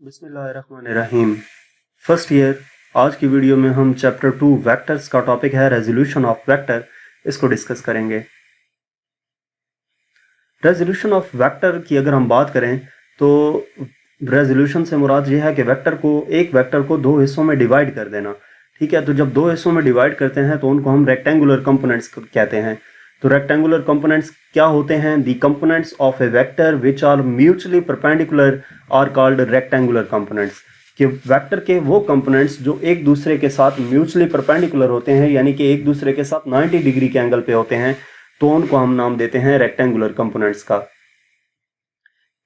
बिस्मिल्लाहिर्रहमानिर्रहीम। First year. आज की वीडियो में हम चैप्टर 2 वेक्टर्स का टॉपिक है रेजोल्यूशन ऑफ वेक्टर, इसको डिस्कस करेंगे। रेजोल्यूशन ऑफ वेक्टर की अगर हम बात करें तो रेजोल्यूशन से मुराद ये है कि एक वेक्टर को दो हिस्सों में डिवाइड कर देना। ठीक है, तो जब दो हिस्सों में डिवाइड करते हैं तो उनको हम रेक्टेंगुलर कंपोनेंट्स कहते हैं। तो रेक्टेंगुलर कंपोनेंट्स क्या होते हैं? The components of a vector which are mutually perpendicular are called rectangular components. कि वेक्टर के वो कंपोनेंट्स जो एक दूसरे के साथ म्यूचुअली परपेंडिकुलर होते हैं, यानी कि एक दूसरे के साथ 90 डिग्री के एंगल पे होते हैं, तो उनको हम नाम देते हैं रेक्टेंगुलर कंपोनेंट्स का।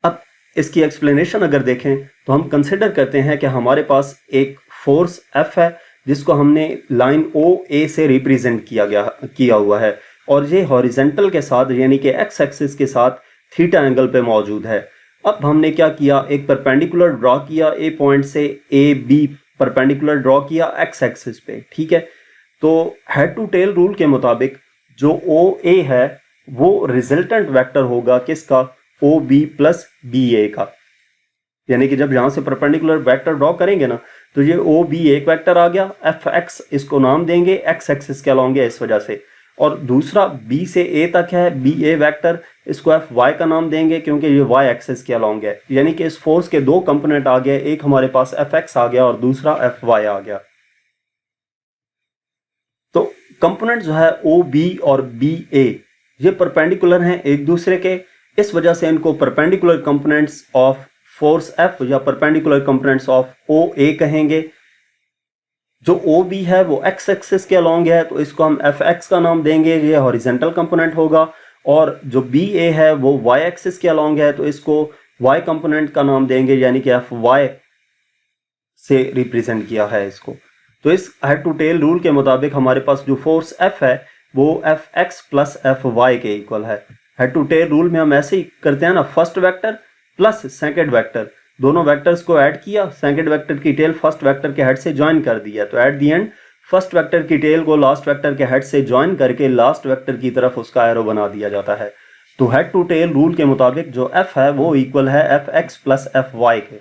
अब इसकी एक्सप्लेनेशन अगर देखें तो हम कंसिडर करते हैं कि हमारे पास एक फोर्स F है जिसको हमने लाइन OA से रिप्रेजेंट किया हुआ है, और ये हॉरिजेंटल के साथ यानी कि एक्स एक्सिस के साथ थीटा एंगल पे मौजूद है। अब हमने क्या किया, एक परपेंडिकुलर ड्रॉ किया ए पॉइंट से AB परपेंडिकुलर ड्रॉ किया एक्स एक्सिस पे। ठीक है, तो हेड टू टेल रूल के मुताबिक जो OA है वो रिजल्टेंट वेक्टर होगा किसका? OB प्लस BA का। यानी कि जब यहां से परपेंडिकुलर वेक्टर ड्रॉ करेंगे ना, तो ये OB एक वेक्टर आ गया, FX इसको नाम देंगे एक्स एक्सिस के अलॉन्ग है इस वजह से, और दूसरा B से A तक है BA वेक्टर, इसको FY का नाम देंगे क्योंकि ये Y एक्सिस के अलॉन्ग है। यानी कि इस फोर्स के दो कंपोनेंट आ गए, एक हमारे पास FX आ गया और दूसरा FY आ गया। तो कंपोनेंट जो है OB और BA ये परपेंडिकुलर हैं एक दूसरे के, इस वजह से इनको perpendicular components of force F या परपेंडिकुलर कंपोनेंट्स ऑफ OA कहेंगे। जो OB है वो एक्स एक्सिस के अलॉन्ग है, तो इसको हम FX का नाम देंगे, ये हॉरिजेंटल कंपोनेंट होगा। और जो BA है वो Y एक्सिस के अलॉन्ग है, तो इसको Y कंपोनेंट का नाम देंगे, यानी कि FY से रिप्रेजेंट किया है इसको। तो इस हेड टू टेल रूल के मुताबिक हमारे पास जो फोर्स F है वो FX प्लस FY के इक्वल है। हेड टू टेल रूल में हम ऐसे ही करते हैं ना, first vector plus second vector, दोनों वेक्टर्स को ऐड किया, सेकंड वेक्टर की टेल फर्स्ट वेक्टर के हेड से ज्वाइन कर दिया, तो at the end first vector की टेल को लास्ट वेक्टर के हेड से ज्वाइन करके लास्ट वेक्टर की तरफ उसका एरो बना दिया जाता है। तो हेड टू टेल रूल के मुताबिक जो F है वो इक्वल है FX प्लस FY के।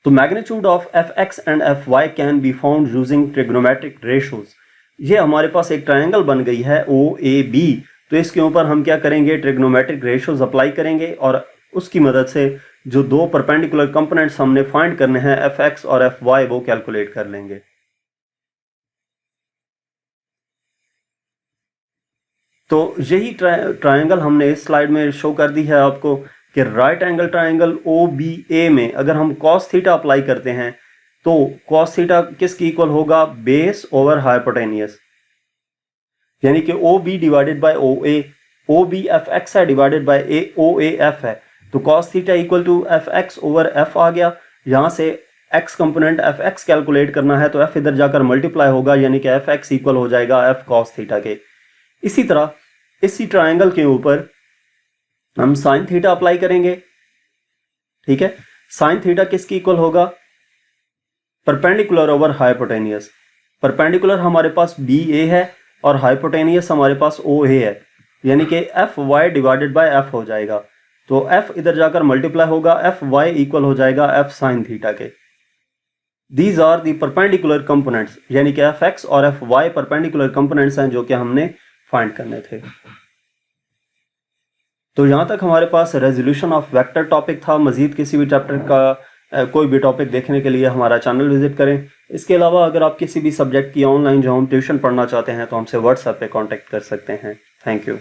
तो magnitude of FX and FY can be found using trigonometric ratios. ये हमारे पास एक ट्रायंगल बन गई है OAB, तो इसके ऊपर हम क्या करेंगे, ट्रिग्नोमेट्रिक रेशोज अप्लाई करेंगे और उसकी मदद से जो दो परपेंडिकुलर कंपोनेंट्स हमने फाइंड करने हैं FX और FY वो कैलकुलेट कर लेंगे। तो यही ट्रायंगल हमने इस स्लाइड में शो कर दी है आपको कि राइट एंगल ट्रायंगल OBA में अगर हम cos थीटा अप्लाई करते हैं तो cos थीटा किसकी इक्वल होगा? बेस ओवर हाइपोटेनियस, यानी कि OB divided by OA, OB FX है डिवाइडेड बाय OA F है, तो cos theta equal to FX over F आ गया। यहां से x कंपोनेंट FX कैलकुलेट करना है तो F इधर जाकर मल्टीप्लाई होगा, यानी कि FX इक्वल हो जाएगा F cos थीटा के। इसी तरह इसी ट्रायंगल के ऊपर हम साइन थीटा अप्लाई करेंगे। ठीक है, साइन थीटा किसकी इक्वल होगा? Perpendicular over hypotenuse. परपेंडिकुलर हमारे पास BA है और हाइपोटेनियस हमारे पास OA है, यानी कि FY डिवाइडेड बाय F हो जाएगा, तो F इधर जाकर मल्टीप्लाई होगा, FY इक्वल हो जाएगा F साइन थीटा के। These are the perpendicular components, यानी कि FX और FY परपेंडिकुलर कंपोनेंट्स हैं जो कि हमने फाइंड करने थे। तो यहां तक हमारे पास रेजोल्यूशन ऑफ वेक्टर टॉपिक था। मजीद किसी भी चैप्टर का कोई भी टॉपिक देखने के लिए हमारा चैनल विजिट करें। इसके अलावा अगर आप किसी भी सब्जेक्ट की ऑनलाइन जो हम ट्यूशन पढ़ना चाहते हैं तो हमसे व्हाट्सएप पे कांटेक्ट कर सकते हैं। Thank you.